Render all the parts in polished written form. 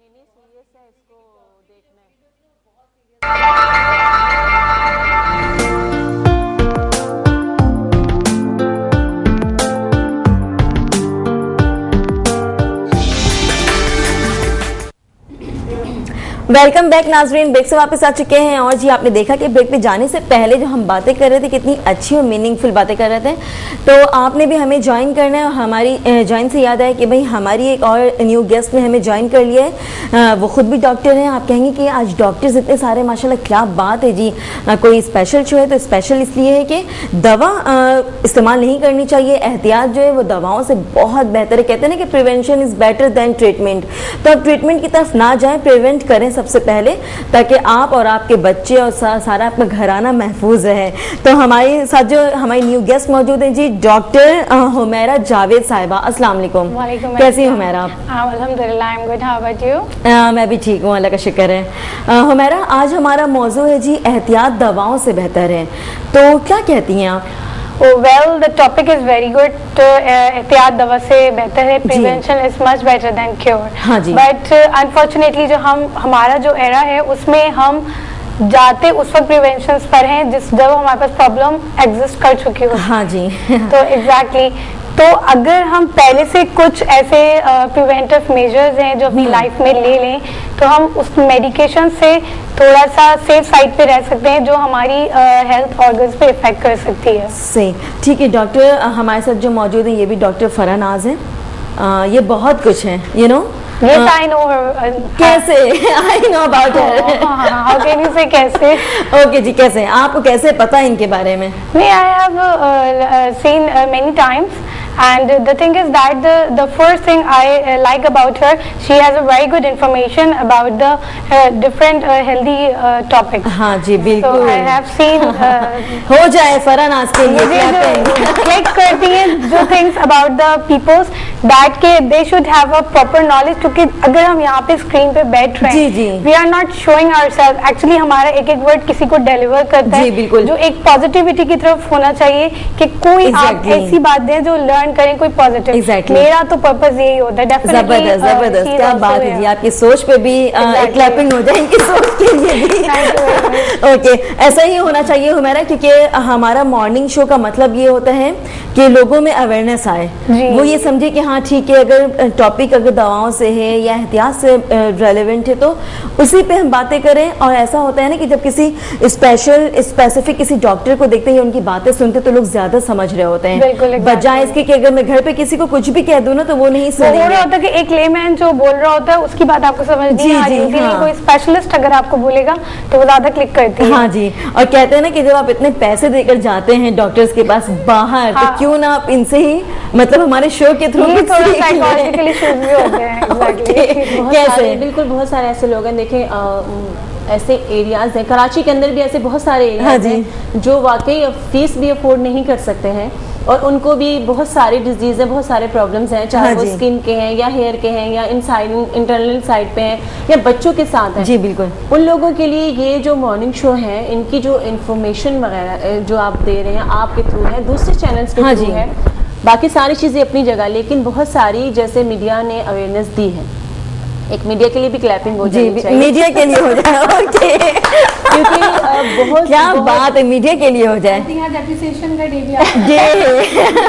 नहीं सीरियस है, इसको देखना है। वेलकम बैक नाजरीन, ब्रेक से वापस आ चुके हैं। और जी आपने देखा कि ब्रेक पे जाने से पहले जो हम बातें कर रहे थे कितनी अच्छी और मीनिंगफुल बातें कर रहे थे। तो आपने भी हमें ज्वाइन करना है। और हमारी ज्वाइन से याद आया कि भाई हमारी एक और न्यू गेस्ट ने हमें ज्वाइन कर लिया है। वो खुद भी डॉक्टर हैं। आप कहेंगे कि आज डॉक्टर्स इतने सारे माशाल्लाह, क्या बात है जी। कोई स्पेशल शो है तो स्पेशल इसलिए है कि दवा इस्तेमाल नहीं करनी चाहिए। एहतियात जो है वो दवाओं से बहुत बेहतर है। कहते हैं ना कि prevention is better then treatment. तो अब ट्रीटमेंट की तरफ ना जाएं, प्रिवेंट करें सबसे पहले, ताकि आप और आपके बच्चे और सारा आपका घराना महफूज रहे। तो हमारे साथ जो हमारी न्यू गेस्ट मौजूद हैं जी, डॉक्टर हुमैरा जावेद साहिबा। अस्सलाम वालेकुम। कैसी हैं हुमैरा आप? अल्हम्दुलिल्लाह, I am good, how about you? मैं भी ठीक हूँ, अल्लाह का शुक्र है। हुमैरा, आज हमारा मौजू है जी एहतियात दवाओं से बेहतर है। तो क्या कहती हैं आप? Well, the topic is very good. एहतियात दवा से बेहतर है, prevention is much better than cure. हाँ जी। बट अनफॉर्चुनेटली जो हमारा जो एरा है उसमें हम जाते उस वक्त प्रिवेंशन पर हैं जब हमारे पास प्रॉब्लम एग्जिस्ट कर चुकी हो। हाँ जी। तो एग्जैक्टली तो अगर हम पहले से कुछ ऐसे प्रिवेंटिव मेजर्स हैं जो अपनी लाइफ में ले लें तो हम उस मेडिकेशन से थोड़ा सा सेफ साइड पे रह सकते हैं जो हमारी हेल्थ ऑर्गन्स पे इफेक्ट कर सकती है। सही, ठीक है। डॉक्टर हमारे साथ जो मौजूद हैं ये भी डॉक्टर फरहा नाज हैं। ये बहुत कुछ है, you know. Yes, I know her. कैसे? I know about her. How can you say कैसे? ओके जी, कैसे? आपको कैसे पता है इनके बारे में? नहीं, I have seen many times. And the thing is that the first thing I like about her, she has a very good information about the different healthy topics. हाँ जी, बिल्कुल। So I have seen हो जाए फरहा नाज के लिए click करती हैं जो things about the peoples that के they should have a proper knowledge। क्योंकि अगर हम यहाँ पे स्क्रीन पे बैठ रहे हैं, जी। we are not showing ourselves, actually हमारा एक एक वर्ड किसी को डिलीवर करता है, बिल्कुल। जो एक पॉजिटिविटी की तरफ होना चाहिए कि कोई आप ऐसी बात दें जो लर्न करें, कोई पॉजिटिव। मेरा तो पर्पस यही होता है। डेफिनेटली जबरदस्त, क्या बात है जी। आपकी सोच पे भी क्लैपिंग हो जाए इनकी सोच के लिए भी। ओके, ऐसा ही होना चाहिए हुमैरा, क्योंकि हमारा मॉर्निंग शो का मतलब ये होता है कि लोगों में अवेयरनेस आए, वो ये समझे कि हाँ ठीक है, अगर टॉपिक अगर दवाओं से है या एहतियात से रेलेवेंट है तो उसी पे हम बातें करें। और ऐसा होता है ना कि जब किसी स्पेसिफिक किसी डॉक्टर को देखते हैं, उनकी बातें सुनते तो लोग ज्यादा समझ रहे होते हैं, बजाय इसके कि अगर मैं घर पे किसी को कुछ भी कह दूं ना तो वो नहीं सुनेंगे। हो रहा होता है कि एक लेमैन जो बोल रहा होता है उसकी बात आपको समझ नहीं आ रही होती है। कोई स्पेशलिस्ट अगर आपको बोलेगा तो वो ज्यादा क्लिक करती है। हाँ जी। और कहते हैं ना कि जब आप इतने पैसे देकर जाते हैं डॉक्टर्स के पास बाहर, तो क्यों ना आप इनसे ही, मतलब हमारे शो के थ्रू थोड़ा साइकोलॉजिकल इश्यूज भी होते हैं। कैसे? बिल्कुल, बहुत सारे ऐसे लोग हैं। देखें, ऐसे एरियाज हैं कराची के अंदर भी, ऐसे बहुत सारे एरियाज हैं जो वाकई फीस भी अफोर्ड नहीं कर सकते हैं और उनको भी बहुत सारी डिजीज है, बहुत सारे प्रॉब्लम्स हैं, चाहे वो स्किन के हैं या हेयर के हैं या इंटरनल साइड पे हैं या बच्चों के साथ हैं। जी बिल्कुल। उन लोगों के लिए ये जो मॉर्निंग शो है, इनकी जो इंफॉर्मेशन वगैरह जो आप दे रहे हैं आपके थ्रू है, दूसरे चैनल्स के थ्रू है, बाकी सारी चीज़ें अपनी जगह, लेकिन बहुत सारी जैसे मीडिया ने अवेयरनेस दी है। एक मीडिया के लिए भी क्लैपिंग हो जानी चाहिए। मीडिया के लिए हो जाए, ओके। क्योंकि बहुत बात है, मीडिया के लिए हो जाए।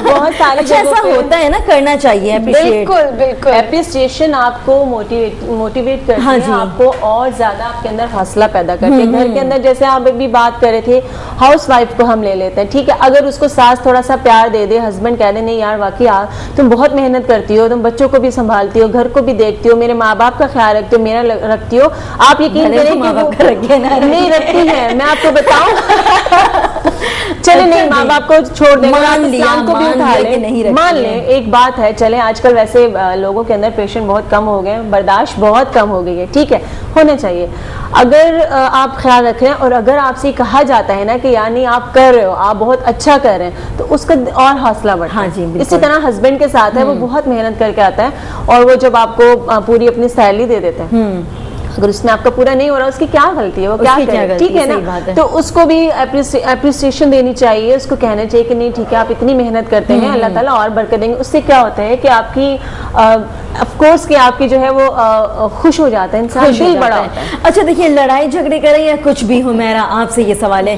बहुत सारे ऐसा होता है ना, करना चाहिए। बिल्कुल एप्रिसिएशन आपको मोटिवेट करती है, आपको और ज्यादा आपके अंदर हौसला पैदा करती है। घर के अंदर जैसे आप अभी बात कर रहे थे, हाउस वाइफ को हम ले लेते हैं, ठीक है, अगर उसको सास थोड़ा सा प्यार दे दे, हस्बैंड कह दे नहीं यार वाकई तुम बहुत मेहनत करती हो, तुम बच्चों को भी संभालती हो, घर को भी देखती हो, मेरे माँ बाप का ख्याल रखती हो, मेरा रखती हो, आप यकीन करें कि वो नहीं रखती है, मैं आपको बताऊं। चले नहीं, माँ बाप को छोड़ देंगे, को भी उठा ले, मान ले एक बात है। चले आजकल वैसे लोगों के अंदर पेशेंट बहुत कम हो गए, बर्दाश्त बहुत कम हो गई है, ठीक है, होना चाहिए। अगर आप ख्याल रख रहे हैं और अगर आपसे कहा जाता है ना कि यानी आप कर रहे हो, आप बहुत अच्छा कर रहे हैं, तो उसका और हौसला बढ़ता है। इसी तरह हस्बैंड के साथ है, वो बहुत मेहनत करके आता है और वो जब आपको पूरी अपनी सैलरी दे देता है, अगर उसमें आपका पूरा नहीं हो रहा, उसकी क्या गलती है, वो क्या करे, ठीक है ना। तो उसको भी अप्रिसिएशन देनी चाहिए, उसको कहना चाहिए कि नहीं ठीक है, आप इतनी मेहनत करते हैं, अल्लाह ताला और बरकत देंगे। उससे क्या होता है कि आपकी ऑफ कोर्स कि आपकी जो है वो खुश हो जाता है, इंसान दिल बड़ा होता है। अच्छा देखिए, लड़ाई झगड़े करें या कुछ भी हो, मेरा आपसे ये सवाल है,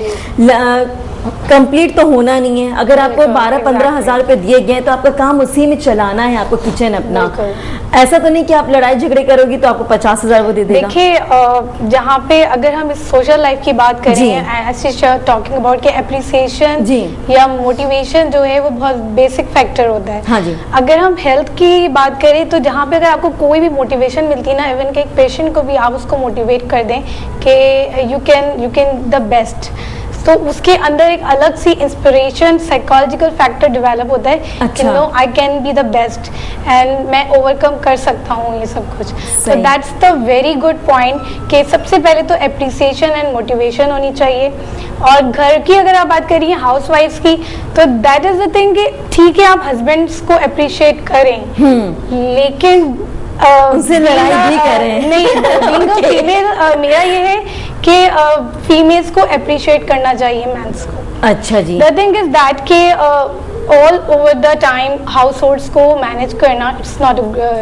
कंप्लीट तो होना नहीं है। अगर आपको 12-15 हज़ार रुपए दिए गए तो आपका काम उसी में चलाना है, आपको किचन अपना, ऐसा तो नहीं कि आप लड़ाई झगड़े करोगी तो आपको 50,000 वो दे देगा। देखिए जहाँ पे अगर हम इस सोशल लाइफ की बात करें, टॉकिंग अबाउट के एप्रिसिएशन या मोटिवेशन जो है वो बहुत बेसिक फैक्टर होता है। हाँ जी। अगर हम हेल्थ की बात करें तो जहाँ पे अगर आपको कोई भी मोटिवेशन मिलती है ना, इवन के एक पेशेंट को भी आप उसको मोटिवेट कर दें कि यू कैन द बेस्ट, तो उसके अंदर एक अलग सी इंस्पिरेशन, साइकोलॉजिकल फैक्टर डेवलप होता है कि no I can be the best and मैं ओवरकम कर सकता हूँ ये सब कुछ। तो that's the very good point कि सबसे पहले तो एप्रिसिएशन एंड मोटिवेशन होनी चाहिए। और घर की अगर आप बात करिए हाउस वाइफ्स की, तो दैट इज द थिंग कि ठीक है आप हस्बैंड्स को अप्रिशिएट करें, लेकिन उनसे लड़ाई भी करें नहीं। फीमेल मेरा ये है कि फीमेल्स को अप्रिशिएट करना चाहिए मेंस को। अच्छा जी। द थिंग इज दैट के all over the time house holds को मैनेज करना इट्स नॉट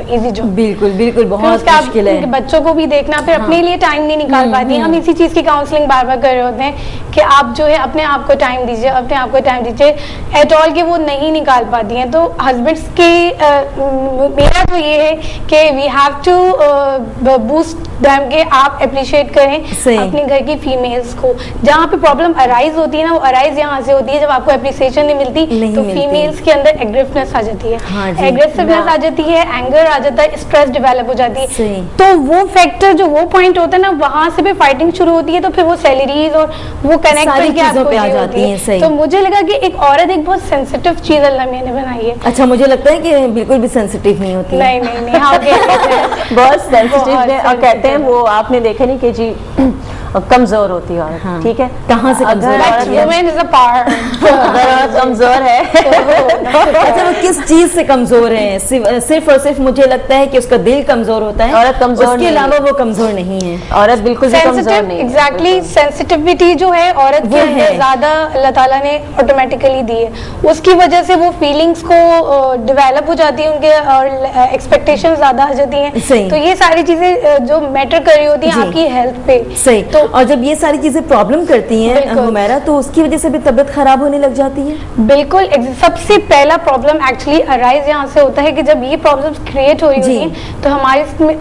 इजी जॉब। बिल्कुल बिल्कुल, बहुत मुश्किल है। बच्चों को भी देखना, फिर अपने लिए टाइम नहीं निकाल पाती हैं। हम इसी चीज की काउंसलिंग बार बार कर रहे होते हैं कि आप जो है अपने आप को टाइम दीजिए, अपने आप को टाइम दीजिए, एट ऑल के वो नहीं निकाल पाती हैं। तो हस्बैंड्स के मेरा तो ये है कि we have to boost them के आप अप्रिशिएट करें अपने घर की फीमेल्स को। जहाँ पे प्रॉब्लम अराइज होती है ना, वो अराइज यहाँ से होती है जब आपको अप्रिसिएशन नहीं मिलती, तो फीमेल्स के अंदर एग्रेसिवनेस आ जाती है, एग्रेसिवनेस आ जाती है, एंगर आ जाता है, स्ट्रेस डेवलप हो जाती है। तो वो फैक्टर जो वो पॉइंट होता है ना, वहां से भी फाइटिंग शुरू होती है, तो फिर वो सैलरीज और वो कनेक्ट करके आपको ये होती है। तो मुझे लगा कि एक औरत एक बहुत सेंसिटिव चीज अल्लाह ने बनाई है। अच्छा, मुझे लगता है कि बिल्कुल भी सेंसिटिव नहीं होती। नहीं नहीं नहीं, हाँ बहुत सेंसिटिव है। और कहते हैं वो आपने देखा नहीं कि जी कमजोर होती है औरत। हाँ। ठीक है, कहाँ से अगर औरत कमजोर है अच्छा, वो किस चीज से कमजोर है? सिर्फ और सिर्फ मुझे लगता है कि उसका दिल कमजोर होता है, औरत कमजोर, उसके अलावा वो कमजोर नहीं है। औरत बिल्कुल भी कमजोर नहीं है। एग्जैक्टली, सेंसिटिविटी जो है औरत के अंदर ज्यादा अल्लाह ताला ने ऑटोमेटिकली दी है, उसकी वजह से वो फीलिंग्स को डेवलप हो जाती है उनके, और एक्सपेक्टेशन ज्यादा आ जाती है। तो ये सारी चीजें जो मैटर कर रही होती है आपकी हेल्थ पे। सही। तो और जब ये सारी चीजें प्रॉब्लम करती हैं हुमैरा, तो उसकी वजह से भी तबीयत खराब होने लग जाती है। बिल्कुल, सबसे पहला प्रॉब्लम एक्चुअली अराइज यहाँ से होता है कि जब ये प्रॉब्लम्स क्रिएट हो रही होती हैं तो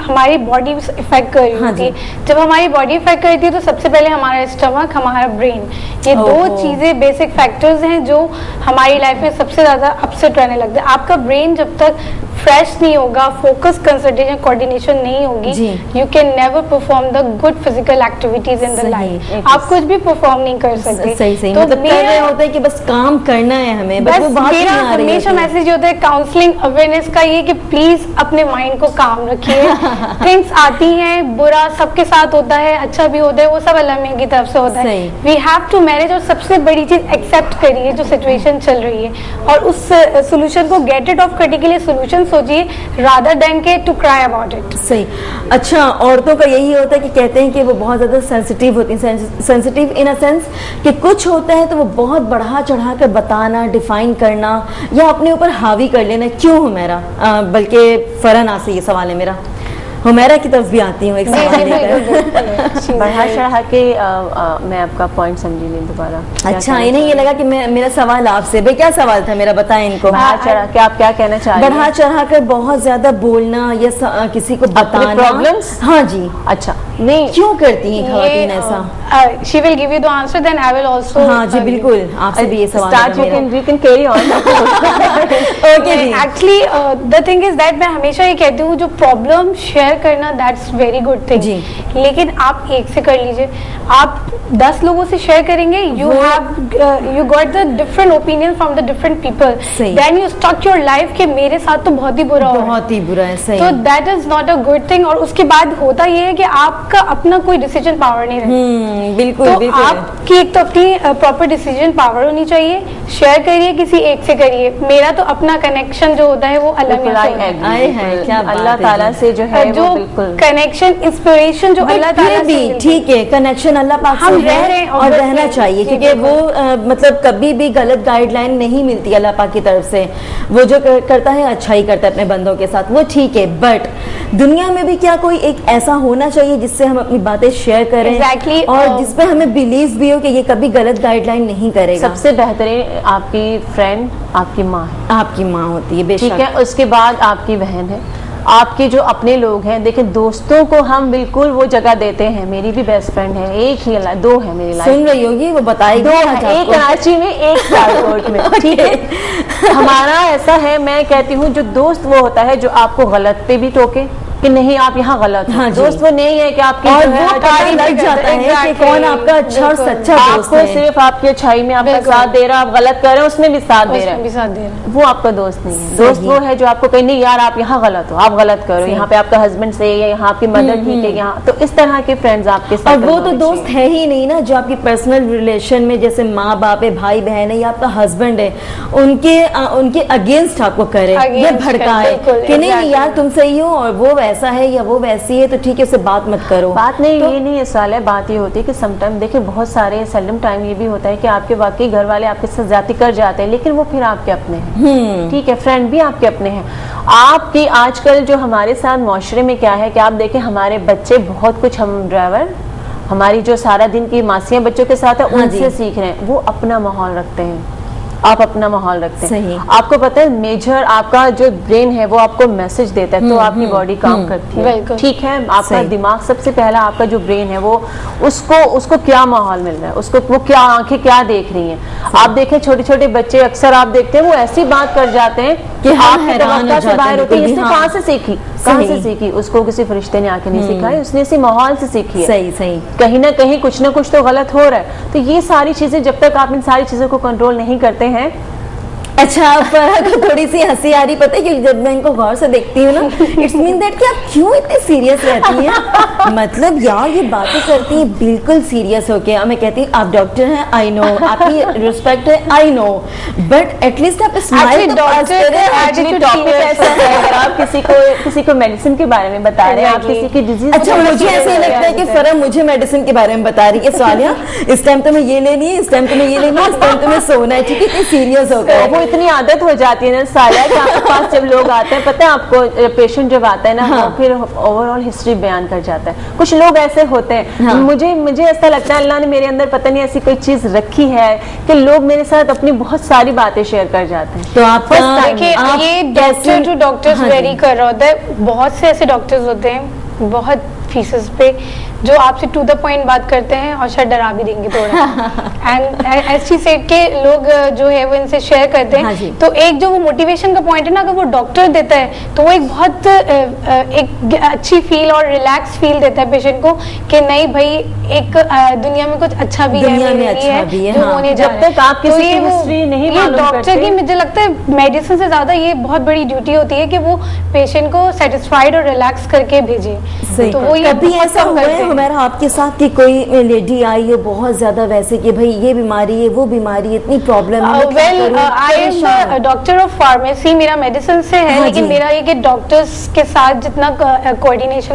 हमारी बॉडी इफेक्ट कर रही होती है। जब हमारी बॉडी इफेक्ट कर रही है तो सबसे पहले हमारा स्टमक, हमारा ब्रेन, ये दो चीजें बेसिक फैक्टर्स हैं जो हमारी लाइफ में सबसे ज्यादा अपसेट रहने लगते हैं। आपका ब्रेन जब तक फ्रेश नहीं होगा, फोकस, कंसंट्रेशन, कोऑर्डिनेशन नहीं होगी, you can never perform the good physical activities in the life. आप कुछ भी परफॉर्म नहीं कर सकते। सही तो मतलब कर रहे होते हैं कि बस काम करना है हमें, बस वो बात मेरा हमेशा मैसेज होता है काउंसलिंग अवेयरनेस का ये कि प्लीज अपने माइंड को काम रखिए। थिंग्स आती हैं, बुरा सबके साथ होता है, अच्छा भी होता है, वो सब अल्लाह की तरफ से होता है। We have to manage. और सबसे बड़ी चीज एक्सेप्ट करिए जो सिचुएशन चल रही है, और उस सोल्यूशन को गेट इट ऑफ करने के लिए सोल्यूशन सोचिए रादर देन के टू क्राई अबाउट इट। सही। अच्छा, औरतों का यही होता है कि कहते हैं कि वो बहुत ज्यादा सेंसिटिव होती हैं। सेंसिटिव इन अ सेंस कि कुछ होता है तो वो बहुत बढ़ा चढ़ा कर बताना, डिफाइन करना या अपने ऊपर हावी कर लेना। क्यों हुमैरा? बल्कि फरहान से ये सवाल है मेरा, हुमैरा की तरफ भी आती हूँ एक सवाल लेकर। बढ़ा चढ़ा के मैं आपका पॉइंट समझी नहीं दोबारा। अच्छा, इन्हें ये लगा कि मेरा सवाल आपसे, भाई क्या सवाल था मेरा, बताएं इनको। बढ़ा चढ़ा के आप क्या कहना चाह रहे हैं? बढ़ा चढ़ा कर बहुत ज्यादा बोलना या किसी को बताना प्रॉब्लम्स। हाँ जी। अच्छा, नहीं क्यों करती हैं खवातीन ऐसा? She will give you the answer, then I will also. हाँ जी, बिल्कुल, आपसे भी ये सवाल है। You can carry on. Okay ji. Actually, the thing is that मैं हमेशा ये कहती हूँ जो प्रॉब्लम शेयर करना that's very good thing जी। लेकिन आप एक से कर लीजिए, आप 10 लोगों से शेयर करेंगे, you got the different opinion from the different people, then you stuck your life कि मेरे साथ तो बहुत ही बुरा हो, बहुत ही बुरा है। सही। तो that is not a good thing। और उसके बाद होता ये है कि आप आपका अपना कोई डिसीजन पावर नहीं रहता। बिल्कुल तो बिल्कुल। आपकी एक तो अपनी प्रॉपर डिसीजन पावर होनी चाहिए, शेयर करिए किसी एक से करिए। मेरा तो अपना कनेक्शन जो होता है वो अल्लाह मियां से होता है। आए हैं, क्या बात अल्लाह है ताला जी। से जो है जो वो बिल्कुल कनेक्शन इंस्पिरेशन जो अल्लाह ताला फिर से भी मिलती ठीक है, कनेक्शन अल्लाह पाक हम से रह है रहे हैं, और obviously। रहना चाहिए, जी, क्योंकि वो बिल्कुल। मतलब कभी भी गलत गाइडलाइन नहीं मिलती अल्लाह पाक की तरफ से। वो जो करता है अच्छा ही करता है अपने बंदों के साथ, वो ठीक है। बट दुनिया में भी क्या कोई एक ऐसा होना चाहिए जिससे हम अपनी बातें शेयर करें Exactly, और जिसपे हमें बिलीव भी हो कि ये कभी गलत गाइडलाइन नहीं करेगा। सबसे बेहतरीन आपकी फ्रेंड आपकी माँ है, आपकी माँ होती है बेशक। ठीक है। उसके बाद आपकी बहन है, आपके जो अपने लोग हैं। देखिए दोस्तों को हम बिल्कुल वो जगह देते हैं। मेरी भी बेस्ट फ्रेंड है, एक ही दो है मेरी लाइफ सुन रही होगी, वो बताएगी दो आज है, एक आपको। कराची में एक सियालकोट में, ठीक है। हमारा ऐसा है, मैं कहती हूँ जो दोस्त वो होता है जो आपको गलत पे भी टोके कि नहीं आप यहाँ गलत हो। हाँ जी। दोस्त वो नहीं है कि आपकी और जो है वो पता तारीफ लग करता जाता है कि exactly, कौन आपका अच्छा और बिल्कुल। सच्चा दोस्त आपको है। सिर्फ आपकी अच्छाई में आपका बिल्कुल। साथ दे रहा है, आप गलत कर रहे हैं उसमें भी साथ दे रहा उसमें भी है, साथ दे रहे हैं। वो आपका दोस्त नहीं है। दोस्त वो है जो आपको कहीं नहीं यार आप यहाँ गलत हो, आप गलत करो, यहाँ पे आपका हस्बैंड सही है, यहाँ आपकी मदर ठीक है, यहाँ तो इस तरह के फ्रेंड्स आपके साथ और वो तो दोस्त है ही नहीं ना जो आपकी पर्सनल रिलेशन में, जैसे माँ बाप है, भाई बहन है या आपका हस्बैंड है, उनके अगेंस्ट आपको करे या Against भड़काए है, बिल्कुल, कि नहीं exactly। यार तुम सही हो और वो वैसा है या वो वैसी है, तो ठीक है उससे बात मत करो। बात नहीं ये नहीं साल है, बात ये होती है कि समटाइम देखिए बहुत सारे सेल्डम टाइम ये भी होता है कि आपके वाकई घर वाले आपके साथ ज्यादती कर जाते हैं, लेकिन वो फिर आपके अपने हैं, ठीक है। फ्रेंड भी आपके अपने हैं। आपकी आजकल जो हमारे साथ माशरे में क्या है कि आप देखें हमारे बच्चे बहुत कुछ, हम ड्राइवर हमारी जो सारा दिन की मासियां बच्चों के साथ है हाँ जी। उनसे सीख रहे हैं। वो अपना माहौल रखते हैं, आप अपना माहौल रखते हैं। सही। आपको पता है मेजर आपका जो ब्रेन है वो आपको मैसेज देता है, तो आपकी बॉडी काम करती है, बिल्कुल। ठीक है। आपका सही। दिमाग सबसे पहला आपका जो ब्रेन है वो उसको क्या माहौल मिल रहा है, उसको वो क्या आंखें क्या देख रही हैं। आप देखें छोटे छोटे बच्चे अक्सर आप देखते हैं वो ऐसी बात कर जाते हैं कि हाँ, आपकी हैरान हो तवक्का से जाते बाहर हैं होती है। बिल्कुल इसने भी, कहाँ हाँ। से सीखी, कहाँ से सही। सीखी? उसको किसी फरिश्ते ने आके नहीं सिखाई, उसने इसी माहौल से सीखी है। सही सही। कहीं ना कहीं कुछ ना कुछ तो गलत हो रहा है। तो ये सारी चीजें जब तक आप इन सारी चीजों को कंट्रोल नहीं करते हैं। अच्छा फरहा को थोड़ी सी हंसी आ रही, पता है क्योंकि जब मैं इनको गौर से देखती हूँ ना, इट्स मीन दैट कि आप क्यों इतने सीरियस रहती हैं। मतलब यार ये बातें करती हैं बिल्कुल सीरियस होके। मैं कहती हूँ आप डॉक्टर हैं, आई नो, आपकी रिस्पेक्ट है, आई नो, बट एटलीस्ट आप स्माइल Actually, तो पास doctor करें। का एक्चुअली attitude टॉपिक serious ऐसा है, अगर आप किसी को मेडिसिन के बारे में बता रहे हैं, आप Exactly। किसी की डिजीज अच्छा मुझे ऐसा ही लगता है कि फरा मुझे मेडिसिन के बारे में बता रही है, सालिया इस टाइम तो मैं ये लेनी है, इस टाइम तो मैं ये लेनी है, इस टाइम तो मैं सोना है, ठीक है, इतनी सीरियस हो गए। वो इतनी आदत हो जाती है ना सालिया कि आपके पास जब लोग आते हैं, पता है आपको पेशेंट जब आता है ना, हाँ। वो फिर ओवरऑल हिस्ट्री बयान कर जाता है। कुछ लोग ऐसे होते हैं, हाँ। मुझे ऐसा लगता है अल्लाह ने मेरे अंदर पता नहीं ऐसी कोई चीज रखी है कि लोग मेरे साथ अपनी बहुत सारी बातें शेयर कर जाते हैं। तो आप देखिए ये डॉक्टर टू डॉक्टर्स हाँ जी। वेरी कर रहा होता है। बहुत से ऐसे डॉक्टर्स होते हैं बहुत फीसेस पे जो आपसे टू द पॉइंट बात करते हैं और शायद डरा भी देंगे थोड़ा। एंड ऐसी सेट के लोग जो है वो इनसे शेयर करते हैं। हाँ जी। तो एक जो वो मोटिवेशन का पॉइंट है ना, अगर वो डॉक्टर देता है तो वो एक बहुत एक अच्छी फील और रिलैक्स फील देता है पेशेंट को कि नहीं भाई एक दुनिया में कुछ अच्छा भी है, दुनिया में मेरे लिए अच्छा भी है, जो हाँ। होने जा जब रहा है। तक आप किसी तो की ये वो- हिस्ट्री नहीं ये मालूम डॉक्टर करते। की मुझे लगता है मेडिसिन से ज्यादा ये बहुत बड़ी ड्यूटी होती है कि वो पेशेंट को सेटिस्फाइड और रिलैक्स करके भेजे। सही। तो वो ये कभी बहुत ऐसा कम हुआ करते है हैं। हमारा आपके साथ कि कोई लेडी आई हो बहुत ज्यादा वैसे कि भाई ये बीमारी है, वो बीमारी है, इतनी प्रॉब्लम है, मैं क्या वेल करूं? आई परेशान। एम डॉक्टर ऑफ फार्मेसी, मेरा मेडिसिन से है, हाँ लेकिन जी। मेरा ये कि डॉक्टर्स के साथ जितना कोऑर्डिनेशन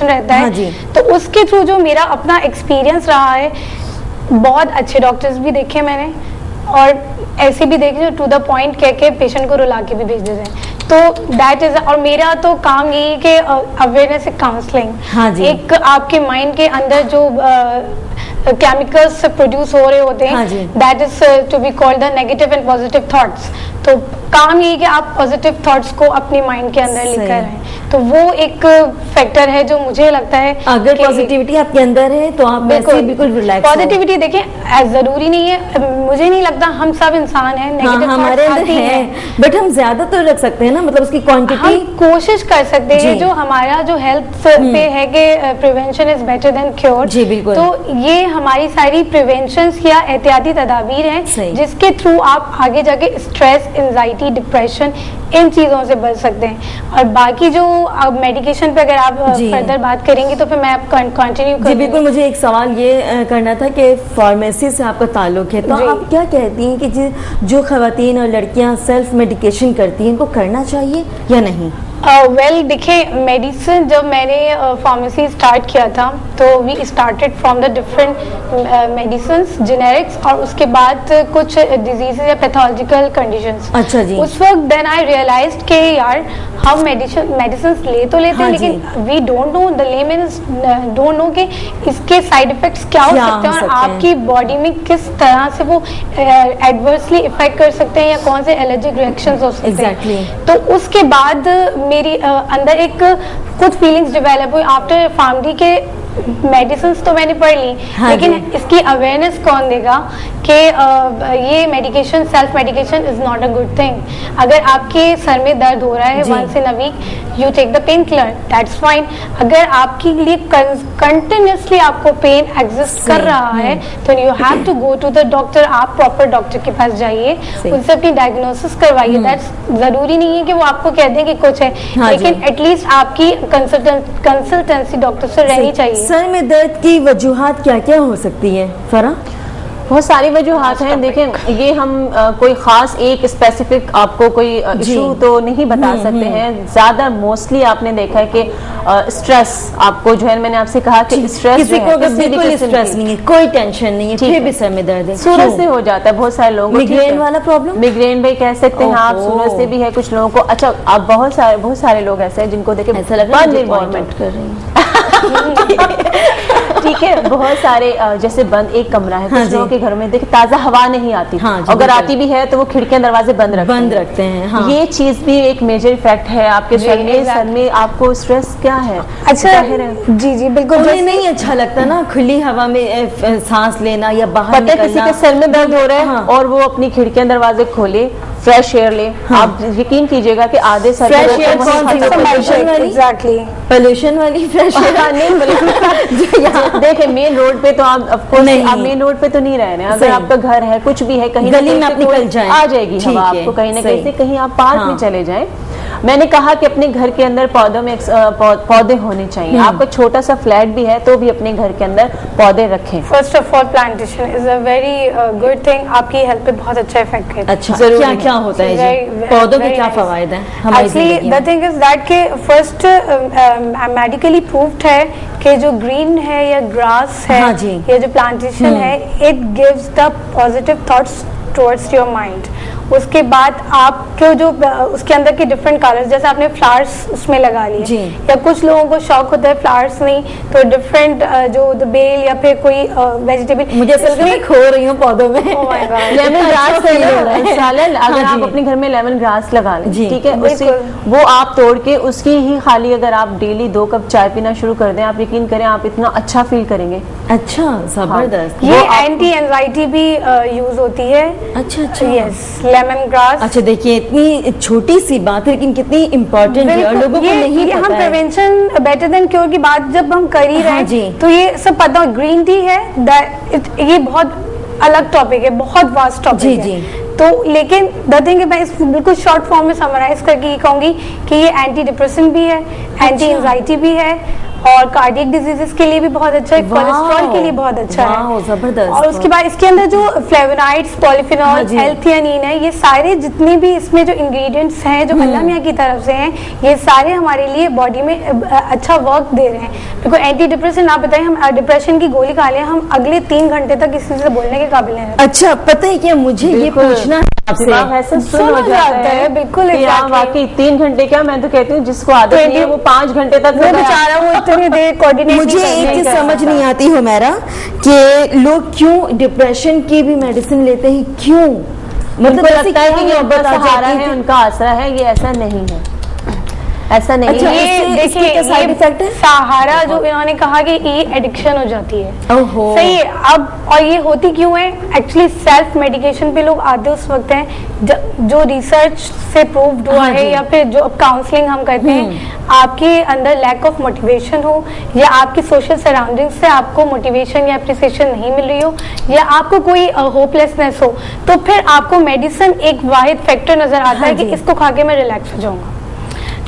रहता हाँ है, जी। तो उसके थ्रू जो मेरा अपना एक्सपीरियंस रहा है, बहुत अच्छे डॉक्टर्स भी देखे मैंने और ऐसे भी देखे जो टू द पॉइंट कह के पेशेंट को रुला के भी भेज देते हैं। तो दैट इज, और मेरा तो काम यही है कि अवेयरनेस काउंसलिंग, हाँ जी। एक आपके माइंड के अंदर जो केमिकल्स प्रोड्यूस हो रहे होते हाँ हैं, जी। That is to be called the negative and positive thoughts. तो काम ये है कि आप पॉजिटिव थॉट्स को अपने माइंड के अंदर सही। लेकर आए। तो वो एक फैक्टर है जो मुझे लगता है अगर कि- पॉजिटिविटी आपके अंदर है तो आप वैसे ही बिल्कुल रिलैक्स पॉजिटिविटी देखिए जरूरी नहीं है, मुझे नहीं लगता, हम सब इंसान हैं, हाँ नेगेटिव हमारे अंदर है, बट हम ज्यादा तो रख सकते हैं ना, मतलब उसकी क्वांटिटी। हम कोशिश कर सकते हैं जी। जो हमारा जो हेल्थ पे है कि prevention is better than cure. जी, बिल्कुल। तो ये हमारी सारी प्रिवेंशन या एहतियाती तदाबीर हैं सही। जिसके थ्रू आप आगे जाके स्ट्रेस, एंजाइटी, डिप्रेशन इन चीज़ों से बच सकते हैं। और बाकी जो अब मेडिकेशन पे अगर आप फर्दर बात करेंगी तो फिर मैं आप कंटिन्यू जी बिल्कुल। मुझे एक सवाल ये करना था कि फार्मेसी से आपका ताल्लुक है, तो आप क्या कहती हैं कि जो खवातीन और लड़कियां सेल्फ मेडिकेशन करती हैं इनको करना चाहिए या नहीं? वेल देखिए, मेडिसिन जब मैंने फार्मेसी स्टार्ट किया था तो we started from the different medicines generics, और उसके बाद कुछ डिजीज या पैथोलॉजिकल कंडीशंस। अच्छा जी। उस वक्त देन आई रियलाइज्ड कि यार हम मेडिसिन ले तो लेते हैं, लेकिन we don't know, the laymans don't know कि इसके साइड इफेक्ट्स क्या हो सकते हैं और आपकी बॉडी में किस तरह से वो एडवर्सली इफेक्ट कर सकते हैं या कौन से एलर्जिक रिएक्शंस हो सकते हैं। तो उसके बाद मेरी अंदर एक कुछ फीलिंग्स डेवलप हुई आफ्टर फार्मडी के मेडिसिन तो मैंने पढ़ ली, लेकिन इसकी अवेयरनेस कौन देगा कि ये medication, self medication is not a good thing. अगर आपके सर में दर्द हो रहा है once in a week you take the pain killer, that's fine. अगर आपके लिए कंटिन्यूसली आपको पेन एग्जिस्ट कर रहा है तो you have to go to the doctor. आप प्रॉपर डॉक्टर के पास जाइए, उनसे अपनी डायग्नोसिस करवाइए। दैट्स जरूरी नहीं है कि वो आपको कह दें कि कुछ है, लेकिन एटलीस्ट आपकी कंसल्टेंसी डॉक्टर से रहनी चाहिए। सर में दर्द की वजूहात क्या क्या हो सकती है फरा? बहुत सारी वजूहात हैं। देखें, ये हम कोई खास एक स्पेसिफिक आपको कोई इशू तो नहीं बता सकते हैं। ज्यादा मोस्टली आपने देखा है कि स्ट्रेस आपको जो है, मैंने आपसे कहा कि स्ट्रेस किसी को बिल्कुल स्ट्रेस नहीं है, कोई टेंशन नहीं है, फिर भी सर में दर्द है, सूरज से हो जाता है बहुत सारे लोगों को। मिग्रेन वाला प्रॉब्लम, मिग्रेन भी कह सकते हैं आप, सूरज से भी है कुछ लोगों को। अच्छा, अब बहुत सारे लोग ऐसे हैं जिनको देखे ऐसा लग रहा है गवर्नमेंट कर रही है। ठीक है, बहुत सारे जैसे बंद एक कमरा है, कुछ लोगों के घर में देखिए ताजा हवा नहीं आती, अगर आती भी है तो वो खिड़कियां दरवाजे बंद रखते हैं। ये चीज भी एक मेजर इफेक्ट है आपके सर में आपको स्ट्रेस क्या है। अच्छा, जी बिल्कुल नहीं अच्छा लगता ना खुली हवा में सांस लेना या बाहर निकलना। किसी के सर में दर्द हो रहा है और वो अपनी खिड़कियां दरवाजे खोले, फ्रेश एयर ले। आप यकीन कीजिएगा कि आधे सर फ्रेश एयर पोल्यूशन वाली फ्रेश एयर नहीं। देखिए, मेन रोड पे तो आप मेन रोड पे तो नहीं रह रहे हैं। अगर आपका घर है, कुछ भी है, कहीं गली में आप निकल जाएं, आ जाएगी हवा आपको कहीं ना कहीं से। कहीं आप पार्क में चले जाएं। मैंने कहा कि अपने घर के अंदर पौधों में पौधे होने चाहिए। आपका छोटा सा फ्लैट भी है तो भी अपने घर के अंदर पौधे रखें। First of all plantation is a very good thing, आपकी हेल्थ पे बहुत अच्छा इफेक्ट करता है। अच्छा, क्या क्या होता है जी? पौधों के क्या फवायद हैं? Actually the thing is that के फर्स्ट मेडिकली प्रूव्ड है कि जो ग्रीन है या ग्रास है या जो प्लांटेशन है, it gives the positive thoughts towards your mind. उसके बाद आपको जो उसके अंदर के डिफरेंट कलर्स, जैसे आपने फ्लावर्स उसमें लगा लिए, या कुछ लोगों को शौक होता है फ्लावर्स नहीं तो डिफरेंट जो द बेल या फिर कोई वेजिटेबल। मुझे ऐसा लगता है मैं खो रही हूँ पौधों में। लेमन ग्रास अगर आप अपने घर में लेमन ग्रास लगा लें, ठीक है, उससे वो आप तोड़ के उसकी ही खाली अगर आप डेली 2 कप चाय पीना शुरू कर दें, आप यकीन करें आप इतना अच्छा फील करेंगे। अच्छा, जबरदस्त। ये एंटी एंजाइटी भी यूज होती है। अच्छा, यस, लेमन ग्रास। अच्छा, देखिए इतनी छोटी सी बात है लेकिन कितनी इम्पोर्टेंट है और लोगों को नहीं पता। हम प्रिवेंशन बेटर देन क्योर की बात जब हम कर ही रहे हैं तो ये सब पता। ग्रीन टी है, ये बहुत अलग टॉपिक है, बहुत वास्ट टॉपिक है। तो लेकिन द थिंग मैं इस बिल्कुल शॉर्ट फॉर्म में समराइज करके ये कहूंगी कि ये एंटी डिप्रेशन भी है, एंटी एंजाइटी भी है और कार्डियक डिजीजेस के लिए भी बहुत अच्छा है, कोलेस्ट्रॉल के लिए बहुत अच्छा है। जबरदस्त। और उसके बाद इसके अंदर जो फ्लेवोनाइड्स, पॉलीफिनॉल, एल्थियानिन है, ये सारे जितने भी इसमें जो इंग्रेडिएंट्स हैं जो अल्लाह मियां की तरफ से हैं, ये सारे हमारे लिए बॉडी में अच्छा वर्क दे रहे हैं। देखो, एंटी डिप्रेशन आप बताएं, हम डिप्रेशन की गोली खा लें, हम अगले 3 घंटे तक किसी से बोलने के काबिल हैं। अच्छा, पता है क्या, मुझे ये पूछना ऐसा सुन हो जाता है बिल्कुल। वाकई 3 घंटे क्या, मैं तो कहती हूँ जिसको आदत नहीं है वो 5 घंटे तक बेचारा वो इतनी देर कोऑर्डिनेट। मुझे एक चीज समझ नहीं आती हुमैरा कि लोग क्यों डिप्रेशन की भी मेडिसिन लेते हैं, क्यों? मतलब लगता है कि ये सहारा है, उनका आसरा है, ये ऐसा नहीं है। ऐसा नहीं अच्छा, है। ये देखिए क्या साइड इफेक्ट है? सहारा जो इन्होंने कहा कि ये एडिक्शन हो जाती है। ओहो। सही है। अब और ये होती क्यों है? एक्चुअली सेल्फ मेडिकेशन पे लोग आते उस वक्त हैं जो रिसर्च से प्रूव्ड हुआ हाँ है, जी। या फिर जो काउंसलिंग हम करते हैं, आपके अंदर लैक ऑफ मोटिवेशन हो, या आपकी सोशल सराउंडिंग से आपको मोटिवेशन या अप्रिसिएशन नहीं मिल रही हो, या आपको कोई होपलेसनेस हो, तो फिर आपको मेडिसिन एक वाहिद फैक्टर नजर आता हाँ है कि जी। इसको खा के मैं रिलैक्स हो जाऊंगा।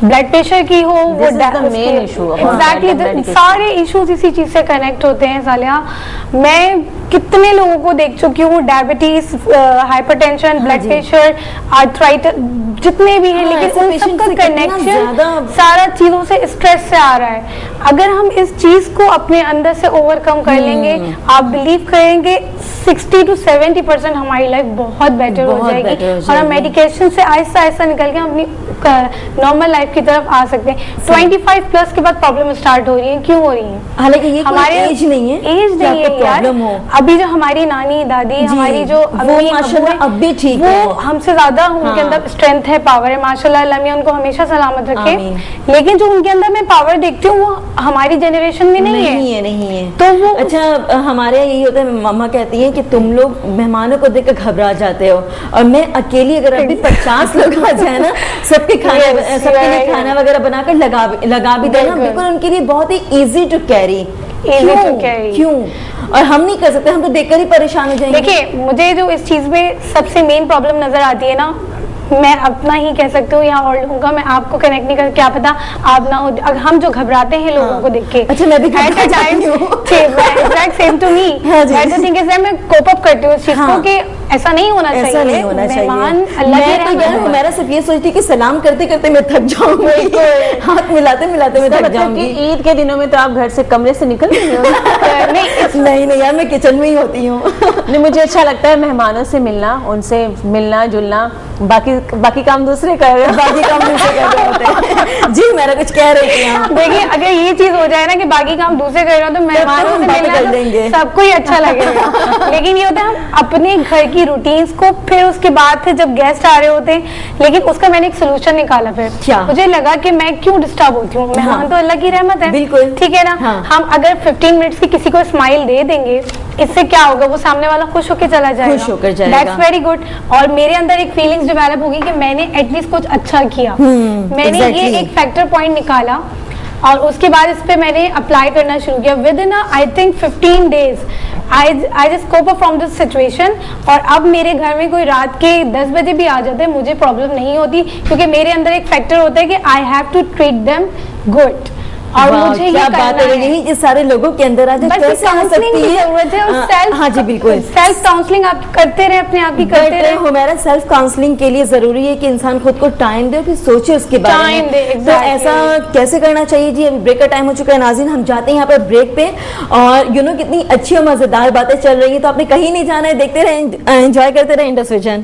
ब्लड प्रेशर की हो, वो This is the main issue about exactly medication. सारे इश्यूज इसी चीज से कनेक्ट होते हैं सालिया। मैं कितने लोगों को देख चुकी हूँ, डायबिटीज, हाइपरटेंशन, ब्लड जी। प्रेशर, आर्थराइटिस, जितने भी हैं, हाँ, लेकिन ऐसे उन patient सबका से कितना कनेक्शन ज्यादा- सारा चीजों से, स्ट्रेस से आ रहा है। अगर हम इस चीज को अपने अंदर से ओवरकम कर लेंगे, आप बिलीव करेंगे 60 to 70% हमारी लाइफ बहुत बेटर हो बहुत जाएगी, better हो और हम जाएगी। मेडिकेशन से आहिस्ता आहिस्ता निकल के हम अपनी नॉर्मल लाइफ की तरफ आ सकते हैं। 25 प्लस के बाद प्रॉब्लम स्टार्ट हो रही है। क्यों हो रही है? हालांकि ये हमारे कोई एज नहीं है, एज कि नहीं आपको है यार। प्रॉब्लम हो। अभी जो हमारी नानी दादी, हमारी जो वो अम्मी माशाल्लाह अब्बू हैं, अब भी ठीक वो है। हमसे ज्यादा उनके हाँ। अंदर स्ट्रेंथ है, पावर है, माशाल्लाह। अल्लाह मियां उनको हमेशा सलामत रखे। आमीन। लेकिन जो उनके अंदर मैं पावर देखती हूँ, वो हमारी जनरेशन में नहीं है। नहीं है। तो वो अच्छा, हमारे यहाँ यही होता है, मम्मा कहती हैं कि तुम लोग मेहमानों को देखकर घबरा जाते हो, और मैं अकेली अगर अभी 50 लोग आ जाए ना, सबके Yes, सबके लिए right. खाना वगैरह बनाकर लगा भी देना, बिल्कुल। बिल्कुल उनके लिए बहुत ही easy to carry. Easy to carry। क्यों? और हम नहीं कर सकते, हम तो देखकर ही परेशान हो जाएंगे। देखिए, मुझे जो इस चीज में सबसे मेन प्रॉब्लम नजर आती है ना, मैं अपना ही कह सकती हूँ, यहाँ और लोगों का मैं आपको कनेक्ट नहीं कर, क्या पता आप ना हो, अगर हम जो घबराते हैं लोगों हाँ। को देख के। अच्छा, मैं भी At a घबरा time, जाती हूँ। exact same to me। हाँ जी। But the thing is that मैं कोप अप करती हूँ इस चीज हाँ। को कि ऐसा नहीं होना चाहिए। ऐसा नहीं होना चाहिए। मेहमान अल्लाह की मैं तो रहमत यार, है। मेरा सिर्फ ये सोचती कि सलाम करते करते मैं थक जाऊंगी, हाथ मिलाते मिलाते मैं इसका थक मतलब जाऊंगी। कि ईद के दिनों में तो आप घर से कमरे से निकल नहीं हो। नहीं यार, मैं किचन में ही होती हूँ। नहीं, मुझे अच्छा लगता है मेहमानों से मिलना, उनसे मिलना जुलना, बाकी काम दूसरे कर रहे हो। बाकी काम दूसरे कर रहे होते हैं। जी, मेरा कुछ कह रही थी आप। देखिए, अगर ये चीज हो जाए ना कि बाकी काम दूसरे कर रहे हो, तो मेहमानों हम से बातें मिलना कर देंगे। तो सबको ही अच्छा लगेगा। लेकिन ये होता है, हम अपने घर की रूटीन्स को, फिर उसके बाद फिर जब गेस्ट आ रहे होते हैं, लेकिन उसका मैंने एक सोल्यूशन निकाला। फिर क्या? मुझे लगा कि मैं क्यों डिस्टर्ब होती हूँ, मेहमान तो अल्लाह की रहमत है। बिल्कुल। ठीक है ना। हाँ। हम अगर 15 मिनट्स की किसी को स्माइल दे देंगे, इससे क्या होगा, वो सामने वाला खुश होकर चला जाएगा। खुश होकर जाएगा। That's very good. और मेरे अंदर एक फीलिंग्स डेवलप होगी कि मैंने एटलीस्ट कुछ अच्छा किया। मैंने ये exactly। एक फैक्टर पॉइंट निकाला, और उसके बाद इस पे मैंने अप्लाई करना शुरू किया। Within I think 15 days I just cope up from this situation. और अब मेरे घर में कोई रात के 10 बजे भी आ जाते हैं, मुझे प्रॉब्लम नहीं होती, क्योंकि मेरे अंदर एक फैक्टर होता है कि I have to treat them good. और वाह, मुझे ये क्या करना बात है, है। यही इस सारे लोगों के अंदर आज बस कैसे आ काउंसलिंग सकती की है। जरूरत है, और सेल्फ, हाँ जी, बिल्कुल। सेल्फ काउंसलिंग आप करते रहे, अपने आप ही करते बट रहे। हमारा सेल्फ काउंसलिंग के लिए जरूरी है कि इंसान खुद को टाइम दे और फिर सोचे उसके बारे में। Time दे, तो exactly। ऐसा कैसे करना चाहिए जी? अभी ब्रेक का टाइम हो चुका है नाज़रीन, हम जाते हैं यहाँ पर ब्रेक पे, और कितनी अच्छी और मजेदार बातें चल रही है, तो आपने कहीं नहीं जाना है, देखते रहे, एंजॉय करते रहे इंडस विजन।